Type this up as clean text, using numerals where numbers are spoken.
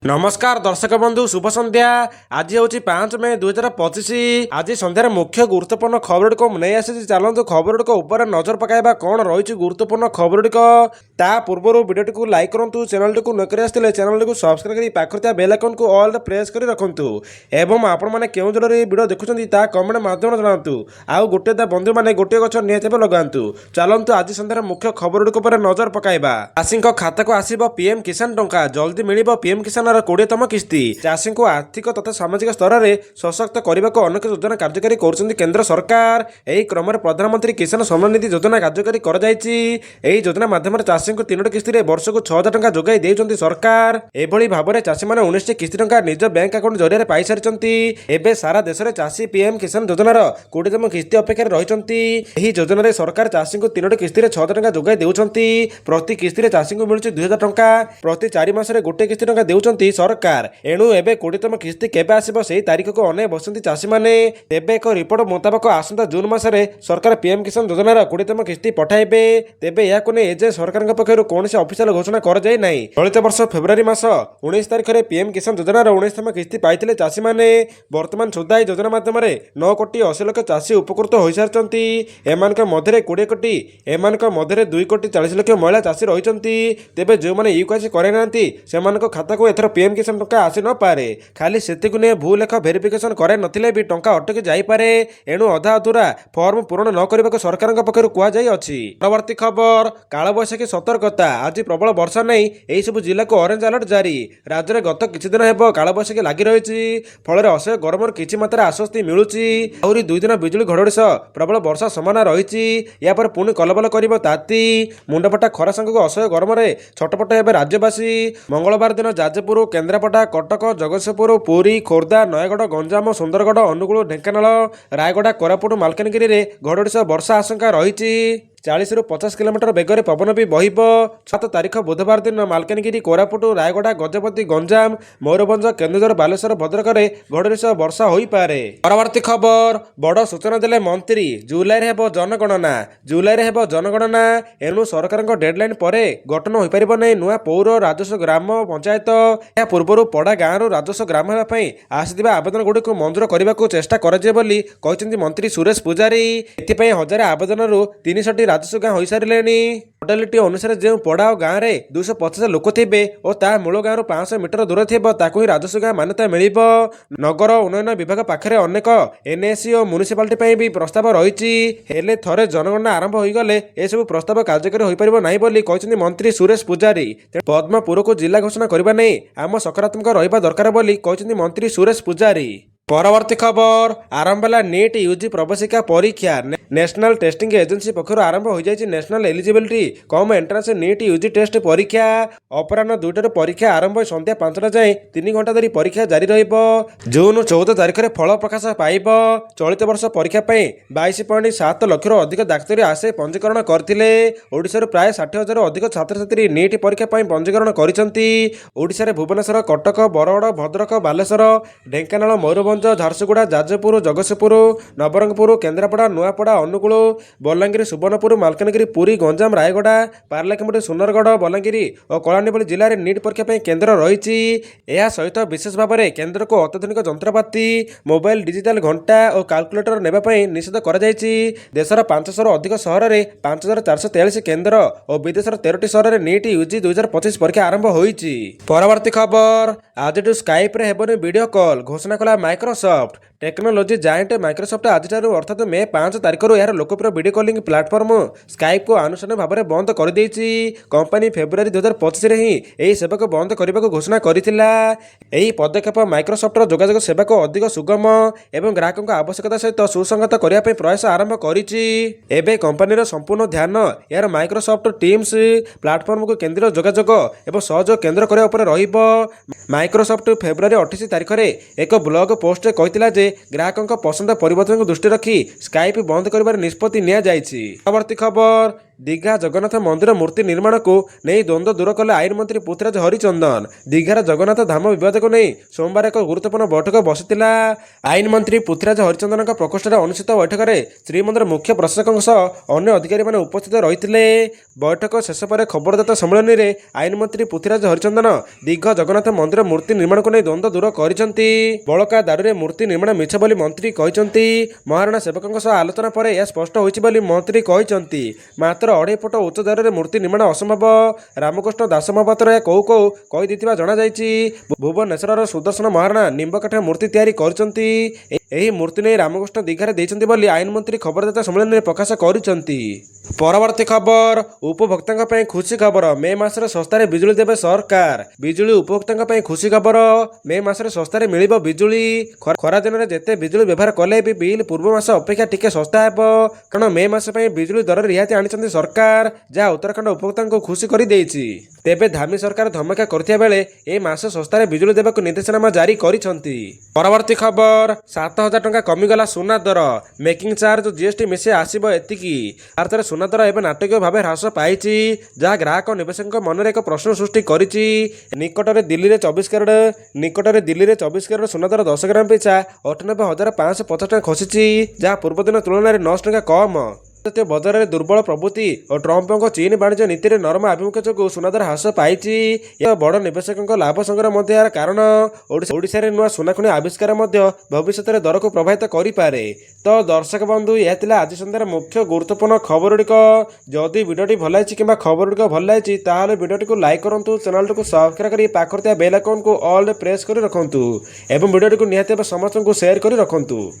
नमस्कार दर्शक बंधु शुभ संध्या। आज हूँ 5 मे 2025। आज संध्यार मुख्य गुरुत्वपूर्ण खबर को नहीं आसी चलतु खबर ऊपर नजर पकाइबा कौन रही गुरुत्वपूर्ण खबर ता पूर्व वीडियो को लाइक करूँ, चैनल टी नक आसते चैनल को सब्सक्राइब कर पाखे बेल आइकन को ऑल प्रेस कर रखुँ एवं आपण मैंने क्यों जगह वीडियो देखुं कमेंट माध्यम जनातु आउ गोटे बंधु मैंने गोटे गछ निहत लगातु। चलतु आज संध्यार मुख्य खबर ऊपर नजर पकाइबा। चाषी खाता को आसब पीएम किसान टंका, जल्दी मिल पीएम किसान 20तम किस्ती। चाषी को आर्थिक तथा सामाजिक स्तर में सशक्त करने को अनेक योजना कार्यकारी कर केंद्र सरकार। यही क्रम में प्रधानमंत्री किसान सम्मान निधि योजना कार्यकारी कर योजना माध्यम चाषी को 3टी किस्ती में वर्ष को 6,000 टंका जोगाई देउछंती सरकार। एभली भाव में चाषी मैंने 19टी किस्ती टंका निज बैंक अकाउंट जरिए पाई सारी। एवं सारा देश में चाषी पीएम किसान योजनार 20तम किस्ती अपेक्षा रही। योजना रे सरकार चाषी को 3टी किस्ती में 6,000 टंका जोगाई देउछंती। प्रति किस्ती में चाषी को मिलुछि 2,000 टंका। प्रति 4 मास गोटे किस्ती टंका देउछंती सरकार। एणु एबे 20तम किस्ती केबे आसीबो सेही तारीख को अने बसंती चाषी माने। तेबे एक रिपोर्ट मुताबक आसंता जून मासरे सरकार पीएम किसान योजनार 20तम किस्ती पठाइबे। तेबे याको ने एजे सरकारक पक्षरु कोनोसी ऑफिशियल घोषणा कर जाय नाही। चलित वर्ष फेब्रुआरी मास 19 तारिख रे पीएम किसान योजनार 19तम किस्ती पाइथिले चाषी माने। वर्तमान सुधा ई योजना माध्यम 9 कोटी 80 लाख चाषी उपकृत होई सारचंती। एमानक मध्यरे 20 कोटी, एमानक मध्यरे 2 कोटी 40 लाख महिला चाषी रहिचंती। तेबे जो माने यूकेआईसी करे नांती सेमानक खाता को एथर पीएम किसान टंका आसी न पारे। खाली सेतिकु ने भूल लेख वेरिफिकेशन करे नथिले भी टंका अटकी जाई पारे। एणु अधा अधूरा फॉर्म पूरण न करबाक सरकारक पक्षरु कुआ जाई अछि। परवर्ती खबर, कालबैशाखी सतर्कता। आज प्रबल वर्षा नहीं एही सब जिला को ऑरेंज अलर्ट जारी। राज्य में गत किछि दिन हेबो कालबैशाखी लागि रहिछि। फल असह्य गरमर किछि मात्रा आश्वस्ति मिलुछि। आउरी 2 दिन बिजुली घड़घड़ी सह प्रबल वर्षा संभावना रहिछि। या पर पुणी कलबल करिबो ताती। मुंडफटा खरा संग असह्य गरम रे छटपट हेबे राज्यवासी। मंगलवार दिन जाजपुर, केन्द्रापड़ा, कटक, जगतसिंहपुर, पुरी, खोर्धा, नयगढ़, गंजाम, सुंदरगढ़, अनुगुल, ढेंकानाल, रायगड़ा, कोरापुट, मालकानगिरी रे घड़घड़ी सह वर्षा आशंका रहिछि। 40 ରୁ 50 किलोमीटर बेगर पवन भी बहिब। 7 तारिख बुधवार दिन मालकानगिरी, कोरापुट, रायगड़ा, गजपति, गंजाम, मयूरभंज, केन्दुझर, बालेश्वर, भद्रक रे घड़घड़ी सह वर्षा होई पारे। परवर्ती खबर, बड़ सूचना देले मंत्री। जुलाई रे हेबो जनगणना। जुलाई रे हेबो जनगणना। एनु सरकार डेडलाइन परे गठन होई परिबो नै नुआ पौर राजस्व ग्राम पंचायत। या पूर्वरु पड़ा गाँव रु राजस्व ग्राम हेबा पई आसीथिबा आवेदन गुडी को मंजूर करबा को चेष्टा करजे बोली कहिसेंती मंत्री सुरेश पुजारी। एथि पई 1000 आवेदन रु 300 राजस्व गाँ हो सारे। मॉडलिटी अनुसार जो पड़ा और गाँव में 250 लोक थे और ता मूल गाँव 500 मीटर दूर थी ही राजस्व गाँ मान्यता मिल। नगर उन्नयन विभाग पाखे अनेक एनएसी और म्युनिसिपालिटी भी प्रस्ताव रही। थरे जनगणना आरंभ हो गले ए सब प्रस्ताव कार्यकारी हो पार ना बोली मंत्री सुरेश पुजारी। पद्मपुर को जिला घोषणा करने नहीं आम सकारात्मक रहा दरकार बोली मंत्री सुरेश पुजारी। परवर्ती खबर, आरंभ है नीट यूजी प्रवेशिका परीक्षा। नेशनल टेस्टिंग एजेंसी पक्षर आरंभ हो जाए national eligibility cum entrance NEET UG test परीक्षा। अपराह 2टार परीक्षा आरंभ संध्या 5टा जाए 3 घंटा धरी परीक्षा जारी रहिबो। जून 14 तारिख में फल प्रकाश पाइब। चलित वर्ष परीक्षा 22.7 लाख अधिक डाक्तरी आसे पंजीकरण करथिले। ओडिशा प्राय 60,000 अधिक छात्र छात्री नीट परीक्षा पंजीकरण करिसंती। ओडिशा रे भुवनेश्वर, कटक, बरगड़, भद्रक, बालेश्वर, ढेंकानाल, मयूरभंज, झारसुगुड़ा, जाजपुर, जगतसिंहपुर, नवरंगपुर, केन्द्रापड़ा, नुआपड़ा, अनुगुल, बलांगीर, सुवर्णपुर, मालकानगिरी, पुरी, गंजाम, रायगड़ा, पारलाखेमुंडी, सुंदरगढ़, बलांगीर और कलाहांडी जिले में नीट परीक्षा केन्द्र रही। यह सहित विशेष भाव में केन्द्र को अत्याधुनिक जंत्रपाति, मोबाइल, डिजिटल घंटा और कैलकुलेटर नेबाई निषेध कर देशर 500 अधिक सहर में 5,443 केन्द्र और विदेशर 13टी सहर में नीट यूजी 2025 परीक्षा आरंभ होईची। परवर्ती खबर, आज स्काइप रे हेबनी वीडियो कॉल घोषणा कला माइक्रोसॉफ्ट। टेक्नोलोजी जायंट माइक्रोसॉफ्ट आज अर्थात मे 5 तारिख यार लोकप्रिय वीडियो कॉलिंग प्लाटफर्म स्काइप को आनुষ্ঠাनिक भाव में बंद कर देइछि। कंपनी फेब्रुआरी 2025 रे ही एही सेवा को बंद करने को घोषणा करथिला। एही पदक्षेप माइक्रोसॉफ्टर जोगाजोग सेवा को अधिक सुगम एवं ग्राहकों आवश्यकता सहित सुसंगत करने पे प्रयास आरंभ करिछि। एबे कंपनीर संपूर्ण ध्यान यार माइक्रोसॉफ्ट टीम्स प्लाटफर्म को केंद्र जोगाजोग एवं सहयोग केंद्र करने उपर रहिबो। माइक्रोसॉफ्ट फेब्रुआरी 28 तारिख में एक ब्लॉग पोस्ट कहिथिला जे ग्राहकों पसंद परिवर्तन को दृष्टि रखी स्काइप बंद कर निष्पत्ति निया जायछि। परवर्ती खबर, दीघा जगन्नाथ मंदिर मूर्ति निर्माण को नहीं द्वंद्व दूर कले आईन मंत्री पृथ्वीराज हरिचंदन। दीघार जगन्नाथ धाम विवाद को नहीं सोमवार एक गुरुत्वपूर्ण बैठक बसिथिला। आईन मंत्री पृथ्वीराज हरिचंदन प्रकोष्ठ में अनुष्ठित बैठक में श्रीमंदिर मुख्य प्रशासकों सह अन्य अधिकारी मैंने उपस्थित रही। बैठक शेष पर खबरदाता सम्मेलन में आईन मंत्री पृथ्वीराज हरिचंदन दीघा जगन्नाथ मंदिर मूर्ति निर्माण को नहीं द्वंद्व दूर करछंती। बड़का दारू मूर्ति निर्माण मिछ बोली मंत्री कहते। महाराणा सेवकों सह आलोचना पर यह स्पष्ट होइछि बोली मंत्री कहते। मात्र 2.5 फुट उच्च दारू मूर्ति निर्माण असंभव। रामकृष्ण दास महापात्र कौ कौ कही जना जाइछि। भुवनेश्वर सुदर्शन महाराणा निम्बकाठ मूर्ति तैयारी करछंती। एही मूर्ति नहीं रामकृष्ण दीघारे देइछंती बोली आईन मंत्री खबरदाता सम्मेलन में प्रकाश करिछंती। परवर्ती खबर उपभोक्तांक ପାଇଁ खुशी खबर। मे मासरे सस्तारे बिजुली देबे सरकार। बिजुली उपभोक्तांक ପାଇଁ खुशी खबर। मे मासरे सस्तारे मिलिबो बिजुली। खरा दिन रे जेते बिजुली व्यवहार कले भी बिल पूर्व मास अपेक्षा टिके सस्ता हेबो। कारण मे मास ପାଇଁ बिजुली दर रिहाती आनिछंती सरकार, जहा उत्तराखंड उपभोक्तांक खुशी करि देइछि। तेबे धामी सरकार धमका करथिया बेले ए मास सस्तारे बिजुली देबाकू निर्देशनामा जारी करिछंती। परवर्ती खबर 7,000 टंका कमिगला सुना दर। मेकिंग चार्ज जीएसटी मिसे आसीबो एतिकी। भारतरे सुना दर एवं नाटकीय भाव ह्रास पाई, जहाँ ग्राहक निवेशकों मन में एक प्रश्न सृष्टि करिछि। निकटरे दिल्ली रे 24 कैरेट सुना दर 10 ग्राम पिछा 98,550 टंका खसिछि, जहाँ पूर्व दिन तुलन में 9 टंका कम। भारतीय बजार में दुर्बल प्रवृत्ति और ट्रंप चीन वाणिज्य नीति में नरम आभिमुख्य जो सुनादर ह्रास पाई बड़ निवेशकों लाभ संग्रह मध्य यार कारण। ओडिशा रे नुआ सुनाखुणी आविष्कार भविष्य में दर को प्रभावित करें। तो दर्शक बंधु यह आज सन्धार मुख्य गुरुत्वपूर्ण खबर गुड़िक। जदि वीडियोटी भल लगी कि खबर गुड़िक भल लगी ताहले वीडियोटी को लाइक करूँ, चैनल को सब्सक्राइब कर पाखर बेल आइकन को ऑल प्रेस कर रखुँ एवं वीडियोटी को निहाती समस्त को शेयर कर रखुँ।